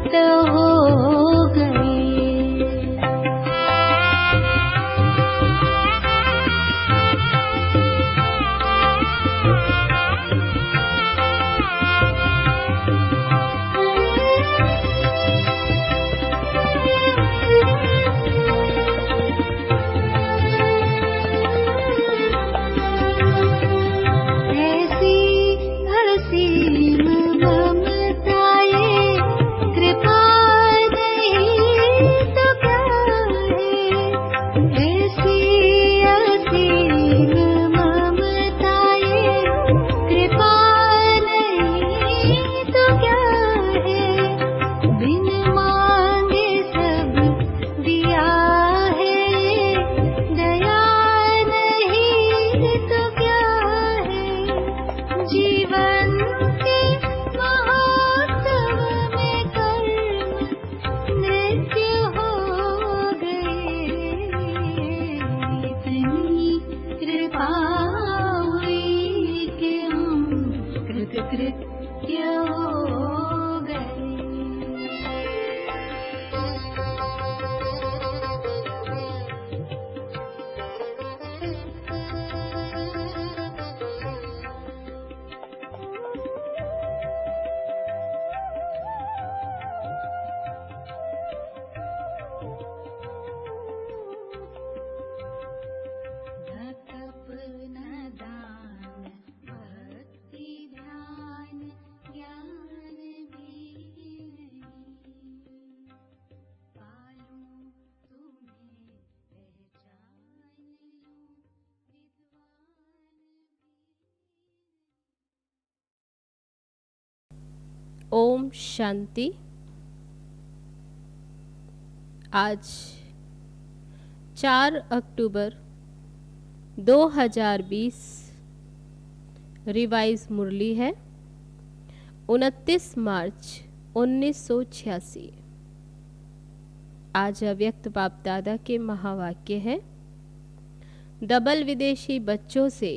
हो गए। ओम शांति। आज 4 अक्टूबर 2020 रिवाइज मुरली है 29 मार्च 1986। आज अव्यक्त बाप दादा के महावाक्य है, डबल विदेशी बच्चों से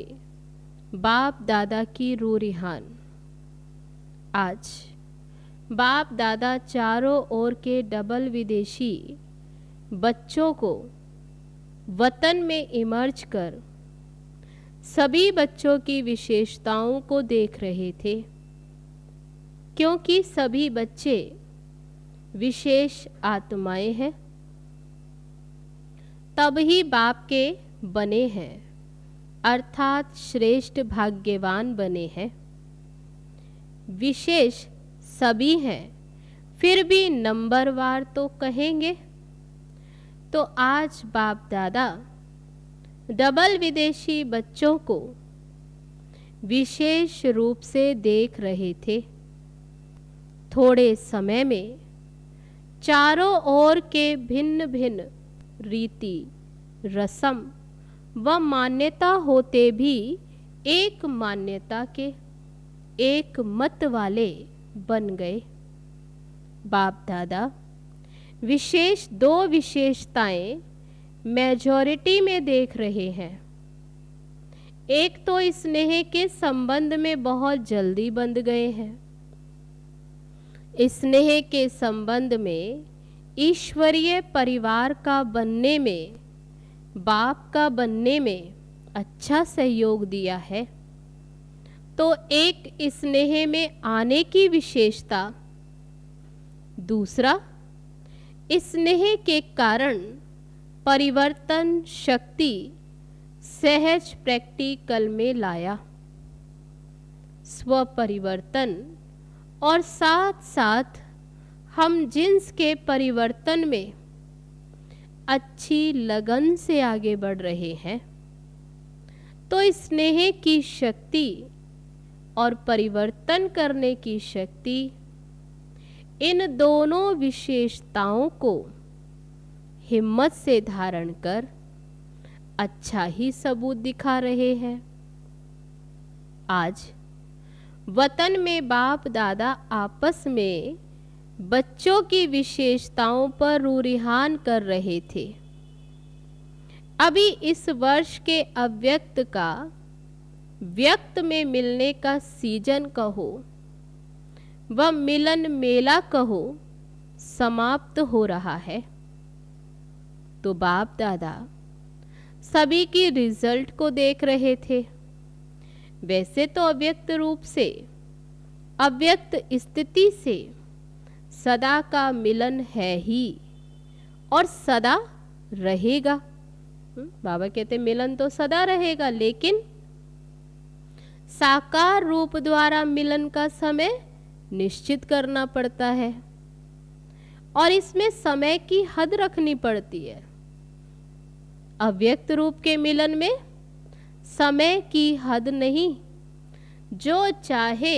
बाप दादा की रूह रिहान। आज बाप दादा चारों ओर के डबल विदेशी बच्चों को वतन में इमर्ज कर सभी बच्चों की विशेषताओं को देख रहे थे, क्योंकि सभी बच्चे विशेष आत्माएं हैं, तब ही बाप के बने हैं, अर्थात श्रेष्ठ भाग्यवान बने हैं। विशेष सभी हैं, फिर भी नंबरवार तो कहेंगे। तो आज बाप दादा डबल विदेशी बच्चों को विशेष रूप से देख रहे थे। थोड़े समय में चारों ओर के भिन्न भिन्न रीति रस्म व मान्यता होते भी एक मान्यता के एक मत वाले बन गए। बाप दादा विशेष दो विशेषताएं मेजॉरिटी में देख रहे हैं। एक तो स्नेह के संबंध में बहुत जल्दी बंध गए हैं। स्नेह के संबंध में ईश्वरीय परिवार का बनने में, बाप का बनने में अच्छा सहयोग दिया है। तो एक स्नेह में आने की विशेषता, दूसरा स्नेह के कारण परिवर्तन शक्ति सहज प्रैक्टिकल में लाया। स्व परिवर्तन और साथ साथ हम जिन्स के परिवर्तन में अच्छी लगन से आगे बढ़ रहे हैं। तो स्नेह की शक्ति और परिवर्तन करने की शक्ति, इन दोनों विशेषताओं को हिम्मत से धारण कर अच्छा ही सबूत दिखा रहे हैं। आज वतन में बाप दादा आपस में बच्चों की विशेषताओं पर रूरिहान कर रहे थे। अभी इस वर्ष के अव्यक्त का व्यक्त में मिलने का सीजन कहो व मिलन मेला कहो, समाप्त हो रहा है, तो बाप दादा सभी की रिजल्ट को देख रहे थे। वैसे तो अव्यक्त रूप से, अव्यक्त स्थिति से सदा का मिलन है ही और सदा रहेगा। बाबा कहते मिलन तो सदा रहेगा, लेकिन साकार रूप द्वारा मिलन का समय निश्चित करना पड़ता है और इसमें समय की हद रखनी पड़ती है। अव्यक्त रूप के मिलन में समय की हद नहीं, जो चाहे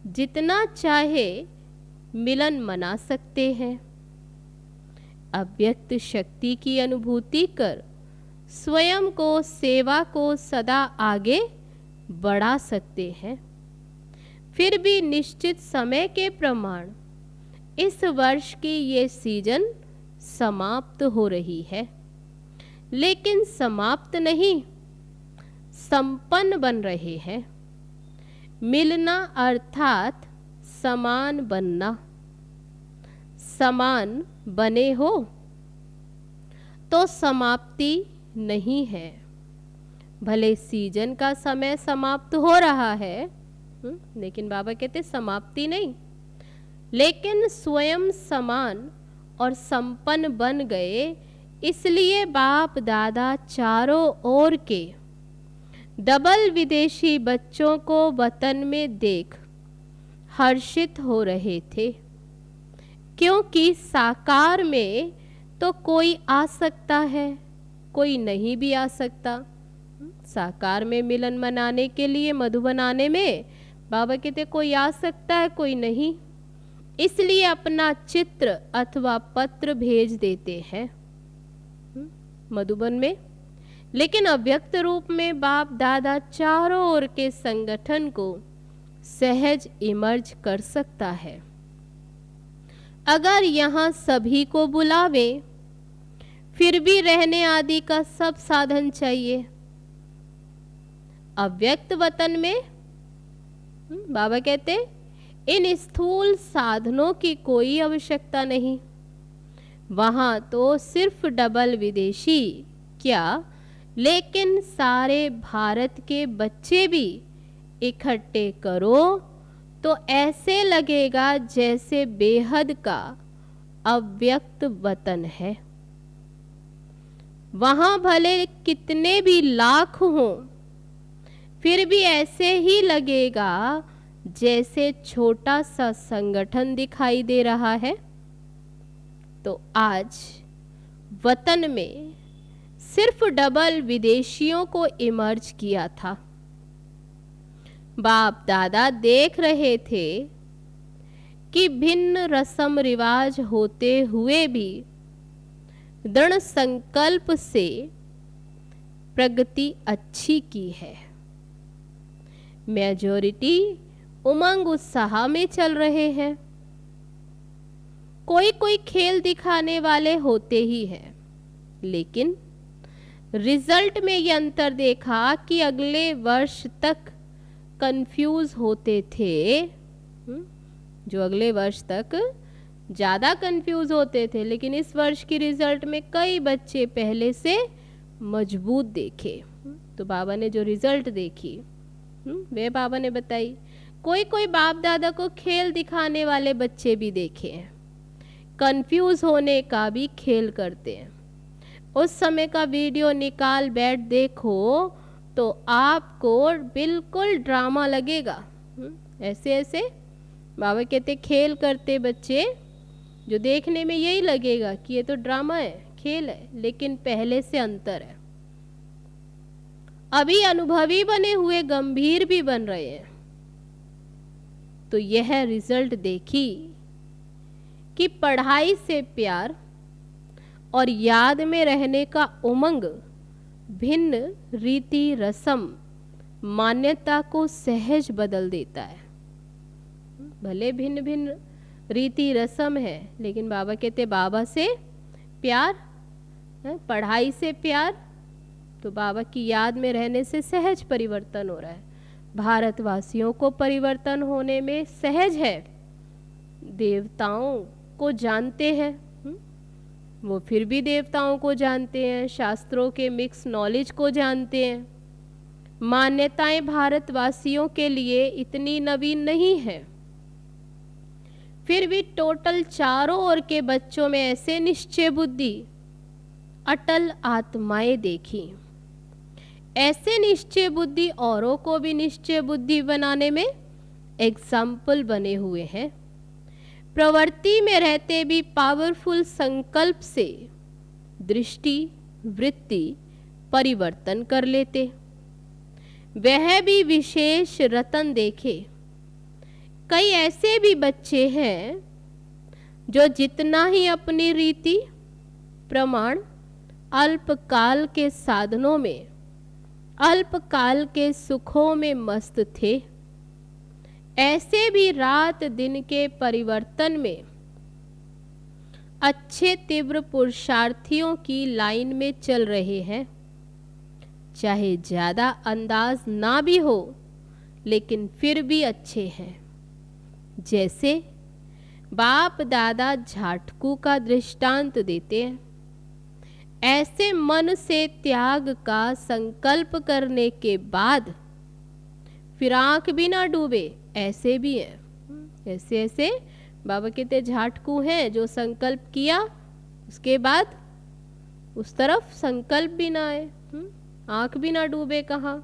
जितना चाहे मिलन मना सकते हैं। अव्यक्त शक्ति की अनुभूति कर स्वयं को, सेवा को सदा आगे बढ़ा सकते हैं। फिर भी निश्चित समय के प्रमाण इस वर्ष की ये सीजन समाप्त हो रही है, लेकिन समाप्त नहीं, संपन्न बन रहे हैं। मिलना अर्थात समान बनना। समान बने हो तो समाप्ति नहीं है। भले सीजन का समय समाप्त हो रहा है, लेकिन बाबा कहते समाप्ति नहीं, लेकिन स्वयं समान और संपन्न बन गए। इसलिए बाप दादा चारों ओर के डबल विदेशी बच्चों को वतन में देख हर्षित हो रहे थे, क्योंकि साकार में तो कोई आ सकता है, कोई नहीं भी आ सकता। साकार में मिलन मनाने के लिए, मधुबन आने में बाबा कहते कोई आ सकता है, कोई नहीं। इसलिए अपना चित्र अथवा पत्र भेज देते हैं मधुबन में, लेकिन अव्यक्त रूप में बाप दादा चारों ओर के संगठन को सहज इमर्ज कर सकता है। अगर यहाँ सभी को बुलावे, फिर भी रहने आदि का सब साधन चाहिए। अव्यक्त वतन में बाबा कहते इन स्थूल साधनों की कोई आवश्यकता नहीं। वहां तो सिर्फ डबल विदेशी क्या, लेकिन सारे भारत के बच्चे भी इकट्ठे करो तो ऐसे लगेगा जैसे बेहद का अव्यक्त वतन है। वहां भले कितने भी लाख हों, फिर भी ऐसे ही लगेगा जैसे छोटा सा संगठन दिखाई दे रहा है। तो आज वतन में सिर्फ डबल विदेशियों को इमर्ज किया था। बाप दादा देख रहे थे कि भिन्न रस्म रिवाज होते हुए भी दृढ़ संकल्प से प्रगति अच्छी की है। मेजॉरिटी उमंग उत्साह में चल रहे हैं। कोई कोई खेल दिखाने वाले होते ही हैं, लेकिन रिजल्ट में ये अंतर देखा कि अगले वर्ष तक कंफ्यूज होते थे, जो अगले वर्ष तक ज़्यादा कंफ्यूज होते थे, लेकिन इस वर्ष की रिजल्ट में कई बच्चे पहले से मजबूत देखे। तो बाबा ने जो रिजल्ट देखी वे बाबा ने बताई। कोई कोई बाप दादा को खेल दिखाने वाले बच्चे भी देखे हैं, कंफ्यूज होने का भी खेल करते हैं। उस समय का वीडियो निकाल बैठ देखो तो आपको बिल्कुल ड्रामा लगेगा। ऐसे ऐसे बाबा कहते खेल करते बच्चे, जो देखने में यही लगेगा कि ये तो ड्रामा है, खेल है, लेकिन पहले से अंतर है। अभी अनुभवी बने हुए गंभीर भी बन रहे हैं। तो यह रिजल्ट देखी कि पढ़ाई से प्यार और याद में रहने का उमंग भिन्न रीति रस्म मान्यता को सहज बदल देता है। भले भिन्न भिन्न रीति रस्म है, लेकिन बाबा कहते बाबा से प्यार, पढ़ाई से प्यार, तो बाबा की याद में रहने से सहज परिवर्तन हो रहा है। भारतवासियों को परिवर्तन होने में सहज है। देवताओं को जानते हैं, वो फिर भी देवताओं को जानते हैं, शास्त्रों के मिक्स नॉलेज को जानते हैं। मान्यताएं भारतवासियों के लिए इतनी नवीन नहीं है, फिर भी टोटल चारों ओर के बच्चों में ऐसे निश्चय बुद्धि, अटल आत्माएं देखी। ऐसे निश्चय बुद्धि औरों को भी निश्चय बुद्धि बनाने में एग्जाम्पल बने हुए हैं। प्रवृत्ति में रहते भी पावरफुल संकल्प से दृष्टि वृत्ति परिवर्तन कर लेते। वह भी विशेष रतन देखे। कई ऐसे भी बच्चे हैं जो जितना ही अपनी रीति प्रमाण अल्पकाल के साधनों में, अल्पकाल के सुखों में मस्त थे, ऐसे भी रात दिन के परिवर्तन में अच्छे तीव्र पुरुषार्थियों की लाइन में चल रहे हैं। चाहे ज्यादा अंदाज ना भी हो, लेकिन फिर भी अच्छे हैं। जैसे बाप दादा झाटकू का दृष्टांत देते हैं। ऐसे मन से त्याग का संकल्प करने के बाद फिर आंख भी ना डूबे, ऐसे भी हैं। ऐसे ऐसे बाबा कहते झाटकू हैं जो संकल्प किया, उसके बाद उस तरफ संकल्प भी ना आए, आंख भी ना डूबे। कहाँ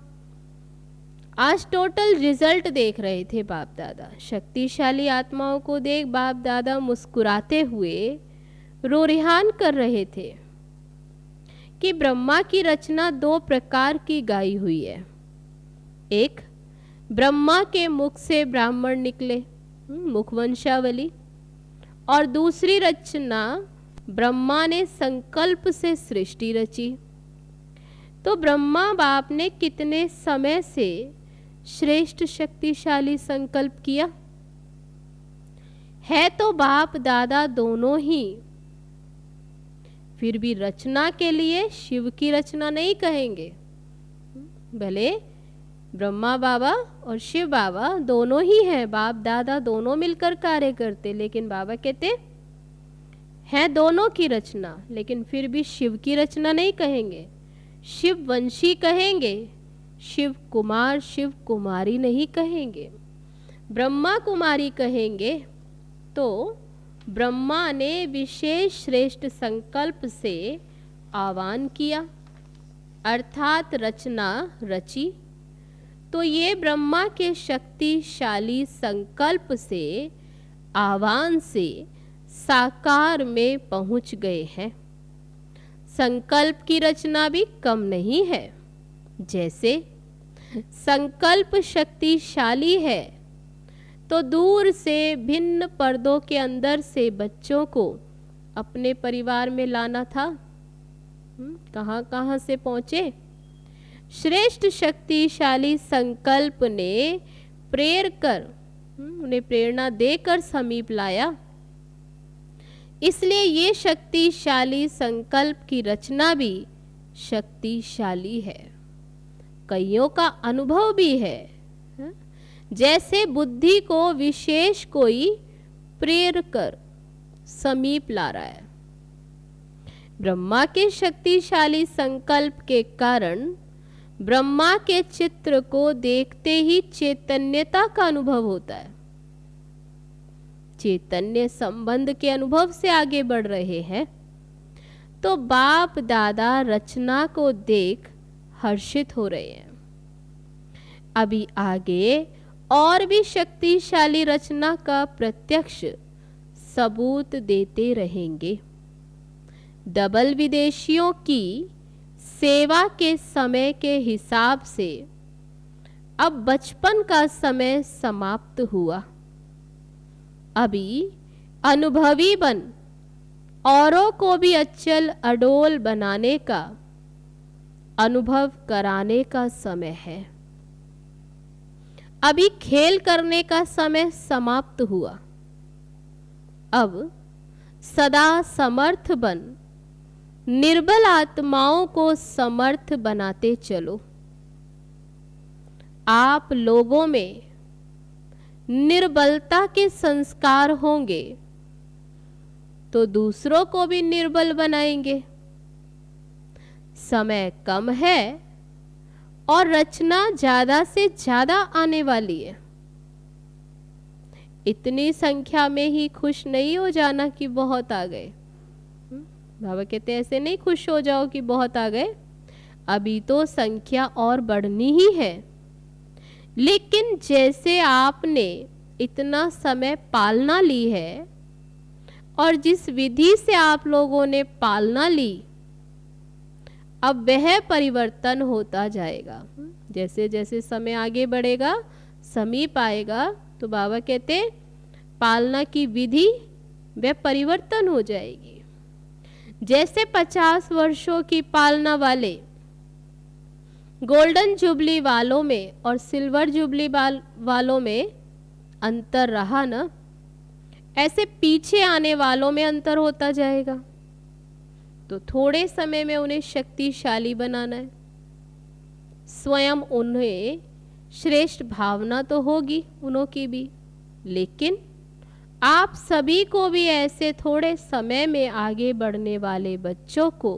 आज टोटल रिजल्ट देख रहे थे बाप दादा। शक्तिशाली आत्माओं को देख बाप दादा मुस्कुराते हुए रोरिहान कर रहे थे कि ब्रह्मा की रचना दो प्रकार की गाई हुई है। एक, ब्रह्मा के मुख से ब्राह्मण निकले, मुखवंशावली, और दूसरी रचना ब्रह्मा ने संकल्प से सृष्टि रची। तो ब्रह्मा बाप ने कितने समय से श्रेष्ठ शक्तिशाली संकल्प किया है? तो बाप दादा दोनों ही, फिर भी रचना के लिए शिव की रचना नहीं कहेंगे। भले ब्रह्मा बाबा और शिव बाबा दोनों ही हैं, बाप दादा दोनों मिलकर कार्य करते, लेकिन बाबा कहते हैं दोनों की रचना, लेकिन फिर भी शिव की रचना नहीं कहेंगे, शिव वंशी कहेंगे, शिव कुमार शिव कुमारी नहीं कहेंगे। ब्रह्मा कुमारी कहेंगे तो ब्रह्मा ने विशेष श्रेष्ठ संकल्प से आह्वान किया, अर्थात रचना रची। तो ये ब्रह्मा के शक्तिशाली संकल्प से, आह्वान से साकार में पहुंच गए हैं। संकल्प की रचना भी कम नहीं है। जैसे संकल्प शक्तिशाली है तो दूर से भिन्न पर्दों के अंदर से बच्चों को अपने परिवार में लाना था। कहाँ कहाँ से पहुँचे? श्रेष्ठ शक्तिशाली संकल्प ने प्रेर कर, उन्हें प्रेरणा देकर समीप लाया। इसलिए ये शक्तिशाली संकल्प की रचना भी शक्तिशाली है। कईयों का अनुभव भी है, जैसे बुद्धि को विशेष कोई प्रेर कर समीप ला रहा है। ब्रह्मा के शक्तिशाली संकल्प के कारण ब्रह्मा के चित्र को देखते ही चैतन्यता का अनुभव होता है। चैतन्य संबंध के अनुभव से आगे बढ़ रहे हैं तो बाप दादा रचना को देख हर्षित हो रहे हैं। अभी आगे और भी शक्तिशाली रचना का प्रत्यक्ष सबूत देते रहेंगे। डबल विदेशियों की सेवा के समय के हिसाब से अब बचपन का समय समाप्त हुआ। अभी अनुभवी बन औरों को भी अचल अडोल बनाने का, अनुभव कराने का समय है। अभी खेल करने का समय समाप्त हुआ। अब सदा समर्थ बन निर्बल आत्माओं को समर्थ बनाते चलो। आप लोगों में निर्बलता के संस्कार होंगे तो दूसरों को भी निर्बल बनाएंगे। समय कम है और रचना ज्यादा से ज्यादा आने वाली है। इतनी संख्या में ही खुश नहीं हो जाना कि बहुत आ गए। बाबा कहते ऐसे नहीं खुश हो जाओ कि बहुत आ गए, अभी तो संख्या और बढ़नी ही है। लेकिन जैसे आपने इतना समय पालना ली है और जिस विधि से आप लोगों ने पालना ली, अब वह परिवर्तन होता जाएगा। जैसे जैसे समय आगे बढ़ेगा, समीप आएगा, तो बाबा कहते पालना की विधि वह परिवर्तन हो जाएगी। जैसे 50 वर्षों की पालना वाले गोल्डन जुबली वालों में और सिल्वर जुबली वालों में अंतर रहा ना, ऐसे पीछे आने वालों में अंतर होता जाएगा। तो थोड़े समय में उन्हें शक्तिशाली बनाना है। स्वयं उन्हें श्रेष्ठ भावना तो होगी उन्हों की भी, लेकिन आप सभी को भी ऐसे थोड़े समय में आगे बढ़ने वाले बच्चों को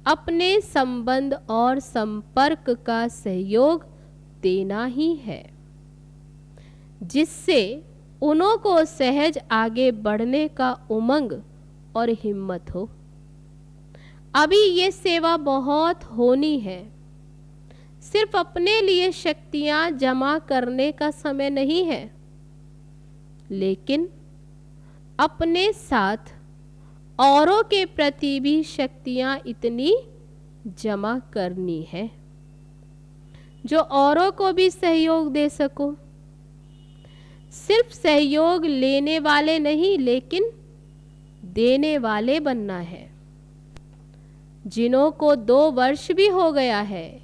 अपने संबंध और संपर्क का सहयोग देना ही है, जिससे उन्हों को सहज आगे बढ़ने का उमंग और हिम्मत हो। अभी ये सेवा बहुत होनी है। सिर्फ अपने लिए शक्तियां जमा करने का समय नहीं है, लेकिन अपने साथ औरों के प्रति भी शक्तियां इतनी जमा करनी है जो औरों को भी सहयोग दे सको। सिर्फ सहयोग लेने वाले नहीं, लेकिन देने वाले बनना है। जिन्हों को 2 वर्ष भी हो गया है,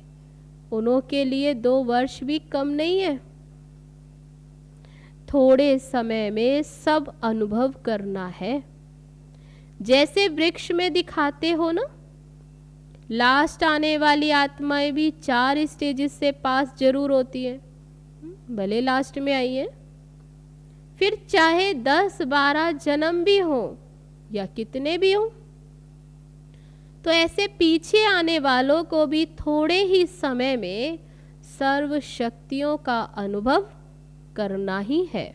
उन्हों के लिए 2 वर्ष भी कम नहीं है। थोड़े समय में सब अनुभव करना है। जैसे वृक्ष में दिखाते हो ना, लास्ट आने वाली आत्माएं भी 4 स्टेजेस से पास जरूर होती है, भले लास्ट में आई है। फिर चाहे 10-12 जन्म भी हो या कितने भी हो, तो ऐसे पीछे आने वालों को भी थोड़े ही समय में सर्व शक्तियों का अनुभव करना ही है।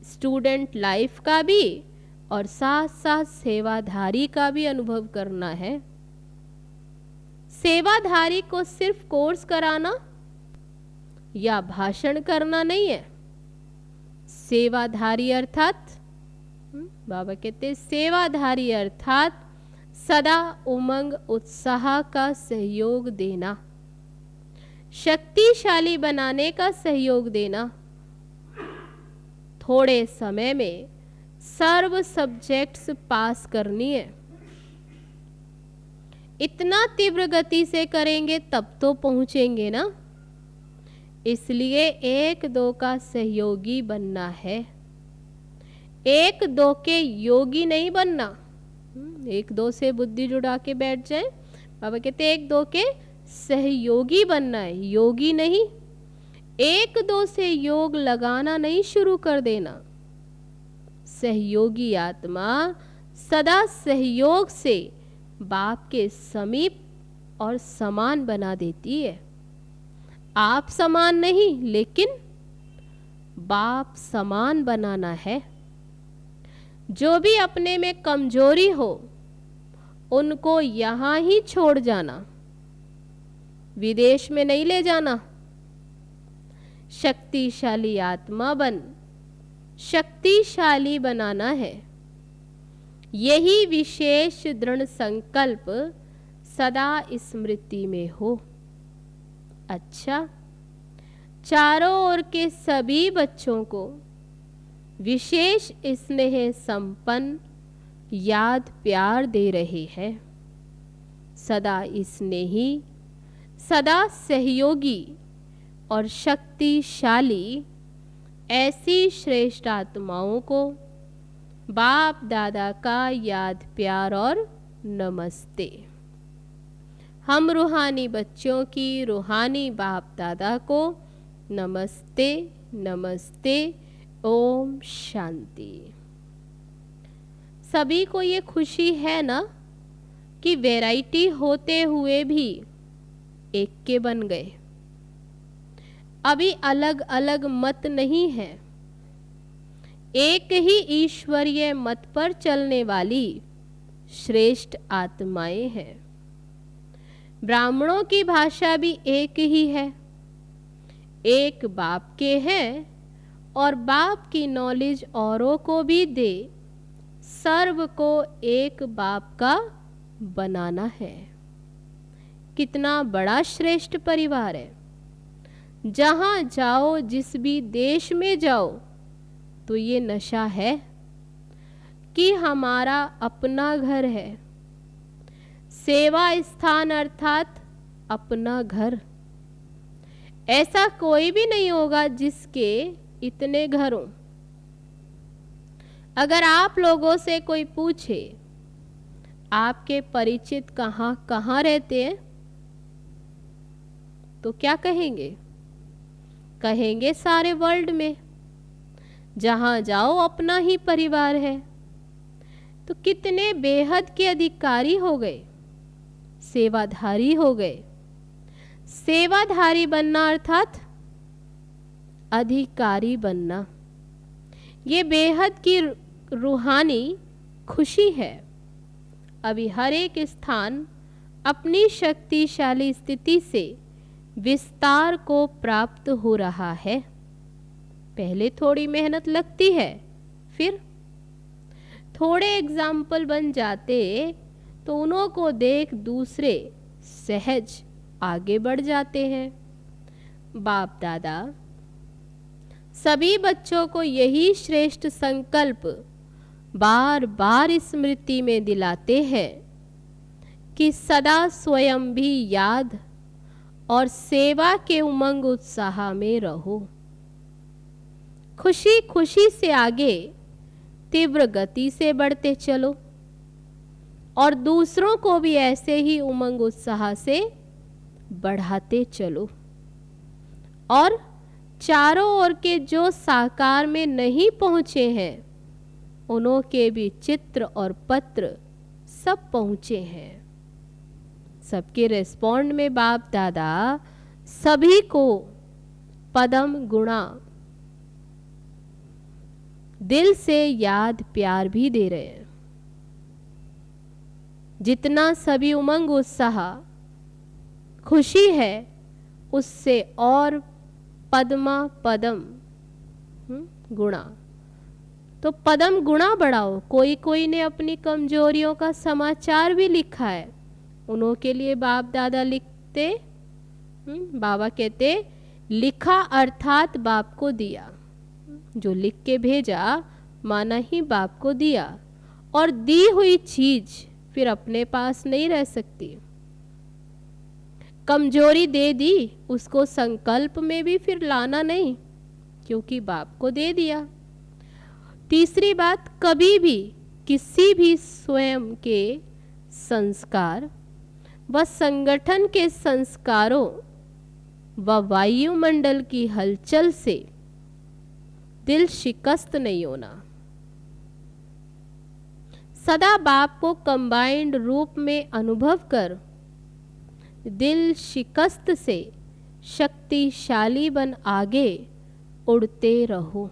स्टूडेंट लाइफ का भी और साथ साथ सेवाधारी का भी अनुभव करना है। सेवाधारी को सिर्फ कोर्स कराना या भाषण करना नहीं है। सेवाधारी अर्थात बाबा कहते सेवाधारी अर्थात सदा उमंग उत्साह का सहयोग देना, शक्तिशाली बनाने का सहयोग देना। थोड़े समय में सर्व सब्जेक्ट्स पास करनी है। इतना तीव्र गति से करेंगे तब तो पहुंचेंगे ना, इसलिए 1-2 का सहयोगी बनना है। 1-2 के योगी नहीं बनना। 1-2 से बुद्धि जुड़ा के बैठ जाए। बाबा कहते 1-2 के सहयोगी बनना है, योगी नहीं। 1-2 से योग लगाना नहीं शुरू कर देना। सहयोगी आत्मा सदा सहयोग से बाप के समीप और समान बना देती है। आप समान नहीं, लेकिन बाप समान बनाना है। जो भी अपने में कमजोरी हो, उनको यहाँ ही छोड़ जाना, विदेश में नहीं ले जाना। शक्तिशाली आत्मा बन शक्तिशाली बनाना है। यही विशेष दृढ़ संकल्प सदा स्मृति में हो। अच्छा, चारों ओर के सभी बच्चों को विशेष स्नेह संपन्न याद प्यार दे रहे हैं। सदा स्नेही, सदा सहयोगी और शक्तिशाली ऐसी श्रेष्ठ आत्माओं को बाप दादा का याद प्यार और नमस्ते। हम रूहानी बच्चों की रूहानी बाप दादा को नमस्ते नमस्ते। ओम शांति। सभी को ये खुशी है ना कि वैरायटी होते हुए भी एक के बन गए। अभी अलग अलग मत नहीं है, एक ही ईश्वरीय मत पर चलने वाली श्रेष्ठ आत्माएं हैं। ब्राह्मणों की भाषा भी एक ही है, एक बाप के हैं और बाप की नॉलेज औरों को भी दे, सर्व को एक बाप का बनाना है। कितना बड़ा श्रेष्ठ परिवार है। जहां जाओ, जिस भी देश में जाओ, तो ये नशा है कि हमारा अपना घर है। सेवा स्थान अर्थात अपना घर। ऐसा कोई भी नहीं होगा जिसके इतने घर हों। अगर आप लोगों से कोई पूछे आपके परिचित कहाँ कहाँ रहते हैं, तो क्या कहेंगे? कहेंगे सारे वर्ल्ड में, जहां जाओ अपना ही परिवार है। तो कितने बेहद के अधिकारी हो गए, सेवाधारी हो गए। सेवाधारी बनना अर्थात अधिकारी बनना, ये बेहद की रूहानी खुशी है। अभी हर एक स्थान अपनी शक्तिशाली स्थिति से विस्तार को प्राप्त हो रहा है। पहले थोड़ी मेहनत लगती है, फिर थोड़े एग्जाम्पल बन जाते तो उन्हों को देख दूसरे सहज आगे बढ़ जाते हैं। बाप दादा सभी बच्चों को यही श्रेष्ठ संकल्प बार बार स्मृति में दिलाते हैं कि सदा स्वयं भी याद और सेवा के उमंग उत्साह में रहो। खुशी खुशी से आगे तीव्र गति से बढ़ते चलो और दूसरों को भी ऐसे ही उमंग उत्साह से बढ़ाते चलो। और चारों ओर के जो साकार में नहीं पहुंचे हैं, उन्हों के भी चित्र और पत्र सब पहुंचे हैं। सबके रेस्पॉन्ड में बाप दादा सभी को पदम गुणा दिल से याद प्यार भी दे रहे हैं। जितना सभी उमंग उत्साह खुशी है, उससे और पद्मा पदम गुणा, तो पदम गुणा बढ़ाओ। कोई कोई ने अपनी कमजोरियों का समाचार भी लिखा है, उन्हों के लिए बाप दादा लिखते, बाबा कहते लिखा अर्थात बाप को दिया। जो लिख के भेजा माना ही बाप को दिया, और दी हुई चीज फिर अपने पास नहीं रह सकती। कमजोरी दे दी, उसको संकल्प में भी फिर लाना नहीं, क्योंकि बाप को दे दिया। तीसरी बात, कभी भी किसी भी स्वयं के संस्कार व संगठन के संस्कारों व वायुमंडल की हलचल से दिल शिकस्त नहीं होना। सदा बाप को कंबाइंड रूप में अनुभव कर दिल शिकस्त से शक्तिशाली बन आगे उड़ते रहो।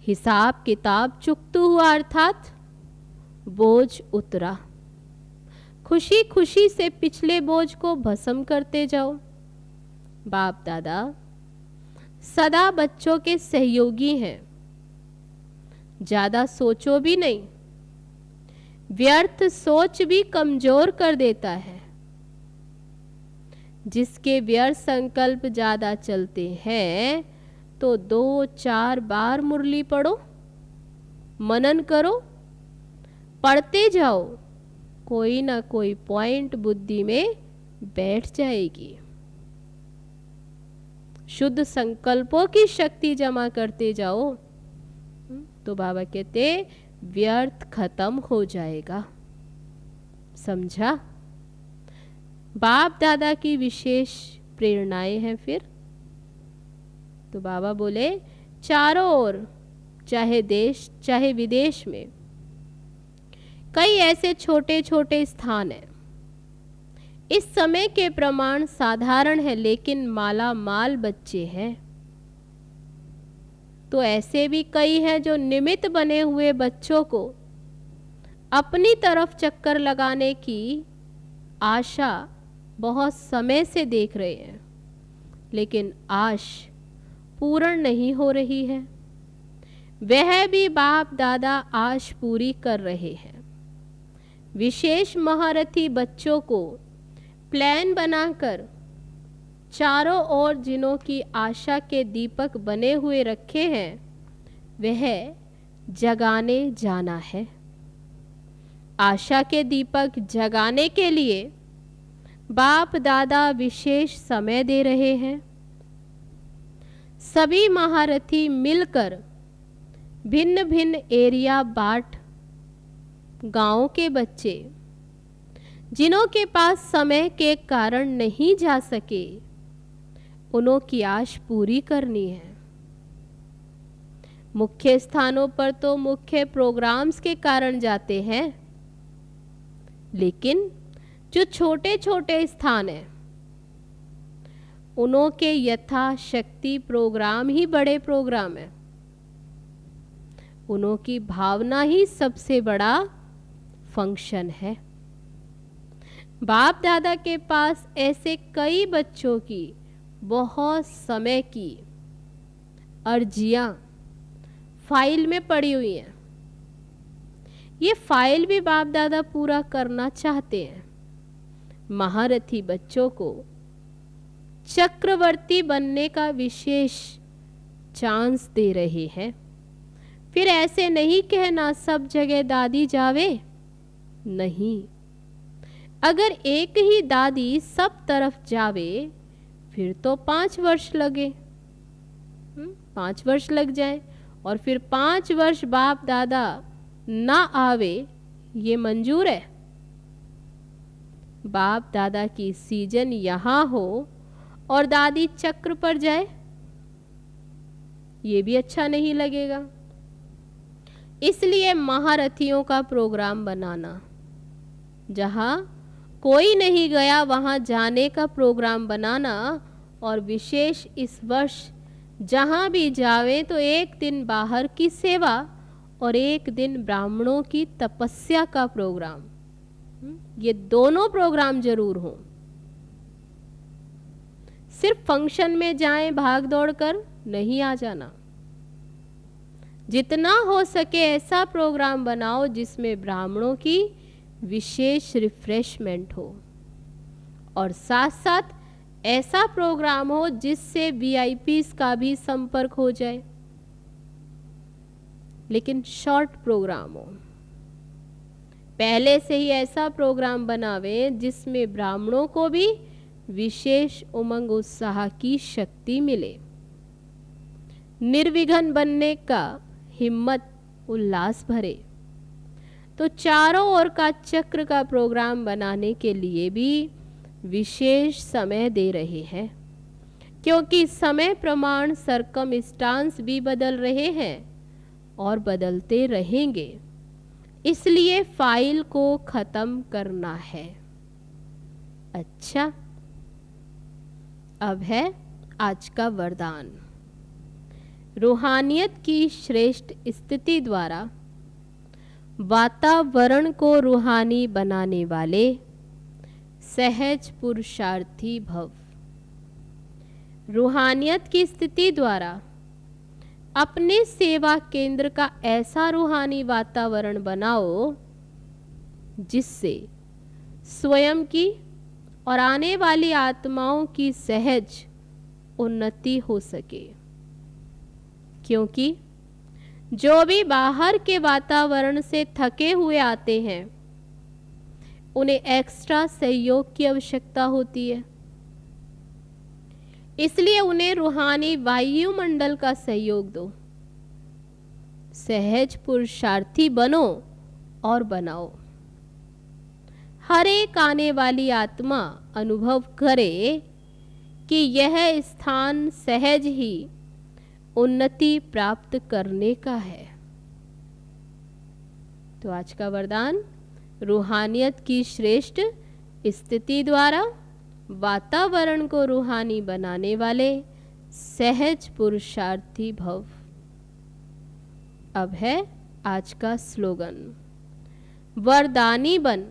हिसाब किताब चुकता हुआ अर्थात बोझ उतरा। खुशी खुशी से पिछले बोझ को भस्म करते जाओ। बाप दादा सदा बच्चों के सहयोगी हैं। ज्यादा सोचो भी नहीं, व्यर्थ सोच भी कमजोर कर देता है। जिसके व्यर्थ संकल्प ज्यादा चलते हैं, तो 2-4 बार मुरली पढ़ो, मनन करो, पढ़ते जाओ, कोई ना कोई पॉइंट बुद्धि में बैठ जाएगी। शुद्ध संकल्पों की शक्ति जमा करते जाओ, तो बाबा कहते व्यर्थ खत्म हो जाएगा। समझा? बाप दादा की विशेष प्रेरणाएं हैं। फिर तो बाबा बोले चारों ओर, चाहे देश चाहे विदेश में कई ऐसे छोटे छोटे स्थान हैं। इस समय के प्रमाण साधारण है, लेकिन माला माल बच्चे हैं। तो ऐसे भी कई हैं जो निमित्त बने हुए बच्चों को अपनी तरफ चक्कर लगाने की आशा बहुत समय से देख रहे हैं, लेकिन आश पूर्ण नहीं हो रही है। वह भी बाप दादा आश पूरी कर रहे हैं। विशेष महारथी बच्चों को प्लान बनाकर चारों ओर जिनों की आशा के दीपक बने हुए रखे हैं, वह जगाने जाना है। आशा के दीपक जगाने के लिए बाप दादा विशेष समय दे रहे हैं। सभी महारथी मिलकर भिन्न भिन्न एरिया बांट गांव के बच्चे जिनों के पास समय के कारण नहीं जा सके, उनों की आश पूरी करनी है। मुख्य स्थानों पर तो मुख्य प्रोग्राम्स के कारण जाते हैं, लेकिन जो छोटे छोटे स्थान हैं, उनों के यथाशक्ति प्रोग्राम ही बड़े प्रोग्राम है। उनों की भावना ही सबसे बड़ा फंक्शन है। बाप दादा के पास ऐसे कई बच्चों की बहुत समय की अर्जियां फाइल में पड़ी हुई हैं। ये फाइल भी बाप दादा पूरा करना चाहते हैं। महारथी बच्चों को चक्रवर्ती बनने का विशेष चांस दे रहे हैं। फिर ऐसे नहीं कहना सब जगह दादी जावे, नहीं। अगर एक ही दादी सब तरफ जावे, फिर तो 5 वर्ष लगे, 5 वर्ष लग जाए, और फिर 5 वर्ष बाप दादा ना आवे, ये मंजूर है? बाप दादा की सीजन यहाँ हो और दादी चक्र पर जाए, ये भी अच्छा नहीं लगेगा। इसलिए महारथियों का प्रोग्राम बनाना, जहाँ कोई नहीं गया वहाँ जाने का प्रोग्राम बनाना, और विशेष इस वर्ष जहाँ भी जावे तो एक दिन बाहर की सेवा और एक दिन ब्राह्मणों की तपस्या का प्रोग्राम, ये दोनों प्रोग्राम जरूर हों। सिर्फ फंक्शन में जाएं भाग दौड़ कर नहीं आ जाना। जितना हो सके ऐसा प्रोग्राम बनाओ जिसमें ब्राह्मणों की विशेष रिफ्रेशमेंट हो, और साथ साथ ऐसा प्रोग्राम हो जिससे वीआईपीस का भी संपर्क हो जाए, लेकिन शॉर्ट प्रोग्राम हो। पहले से ही ऐसा प्रोग्राम बनावे जिसमें ब्राह्मणों को भी विशेष उमंग उत्साह की शक्ति मिले, निर्विघ्न बनने का हिम्मत उल्लास भरे। तो चारों ओर का चक्र का प्रोग्राम बनाने के लिए भी विशेष समय दे रहे हैं, क्योंकि समय प्रमाण सरकमस्टांस भी बदल रहे हैं और बदलते रहेंगे। इसलिए फाइल को खत्म करना है। अच्छा, अब है आज का वरदान। रूहानियत की श्रेष्ठ स्थिति द्वारा वातावरण को रूहानी बनाने वाले सहज पुरुषार्थी भव। रूहानियत की स्थिति द्वारा अपने सेवा केंद्र का ऐसा रूहानी वातावरण बनाओ जिससे स्वयं की और आने वाली आत्माओं की सहज उन्नति हो सके, क्योंकि जो भी बाहर के वातावरण से थके हुए आते हैं उन्हें एक्स्ट्रा सहयोग की आवश्यकता होती है। इसलिए उन्हें रूहानी वायुमंडल का सहयोग दो। सहज पुरुषार्थी बनो और बनाओ। हर एक आने वाली आत्मा अनुभव करे कि यह स्थान सहज ही उन्नति प्राप्त करने का है। तो आज का वरदान रूहानियत की श्रेष्ठ स्थिति द्वारा वातावरण को रूहानी बनाने वाले सहज पुरुषार्थी भव। अब है आज का स्लोगन, वरदानी बन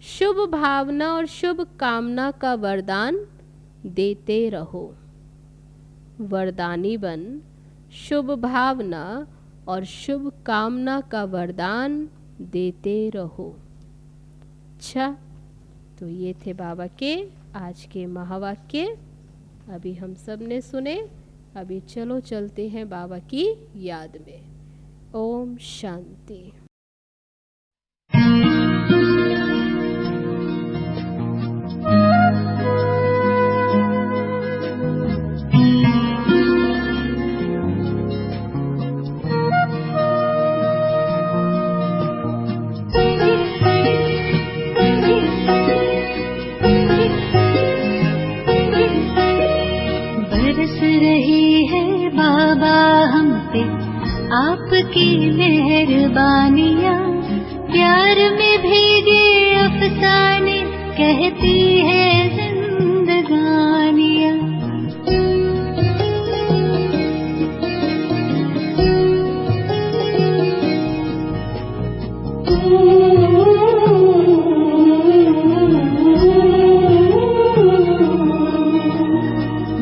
शुभ भावना और शुभ कामना का वरदान देते रहो। वरदानी बन शुभ भावना और शुभ कामना का वरदान देते रहो। अच्छा, तो ये थे बाबा के आज के महावाक्य। अभी हम सब ने सुने। अभी चलो चलते हैं बाबा की याद में। ओम शांति। आपकी मेहरबानियाँ, प्यार में भीगे अफसाने कहती है जिंदगानियाँ।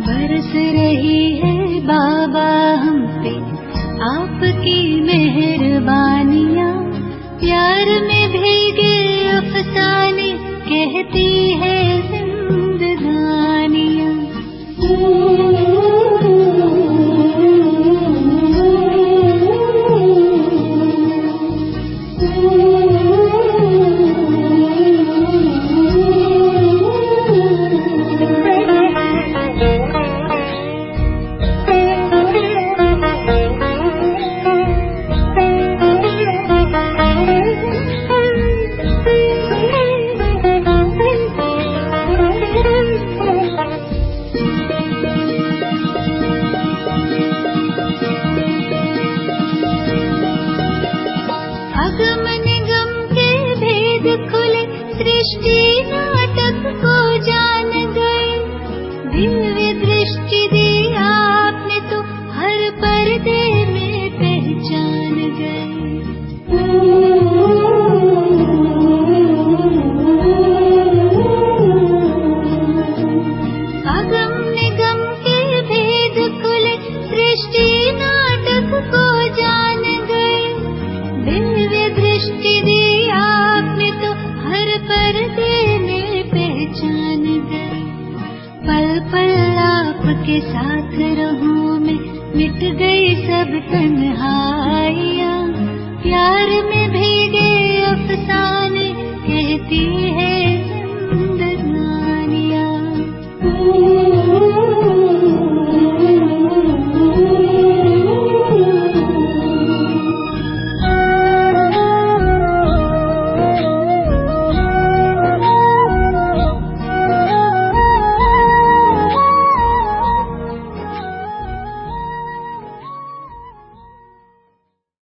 बरस रही है बाबा हम पे आपकी मेहरबानियाँ, प्यार में भीगे अफसाने कहती है जिंदगानियाँ। अगम निगम के भेद खुले, सृष्टि नाटक को जान गए। दिव्य दृष्टि दी आपने तो हर पर्दे में पहचान गए। अगम निगम के भेद खुले, सृष्टि नाटक को जान गए। दिव्य दृष्टि दी आपने तो हर पर्दे में पहचान गए। पल पल आपके साथ रहूं मैं, मिट गई सब तन्हाइयाँ। प्यार में भीगे अफसाने कहती है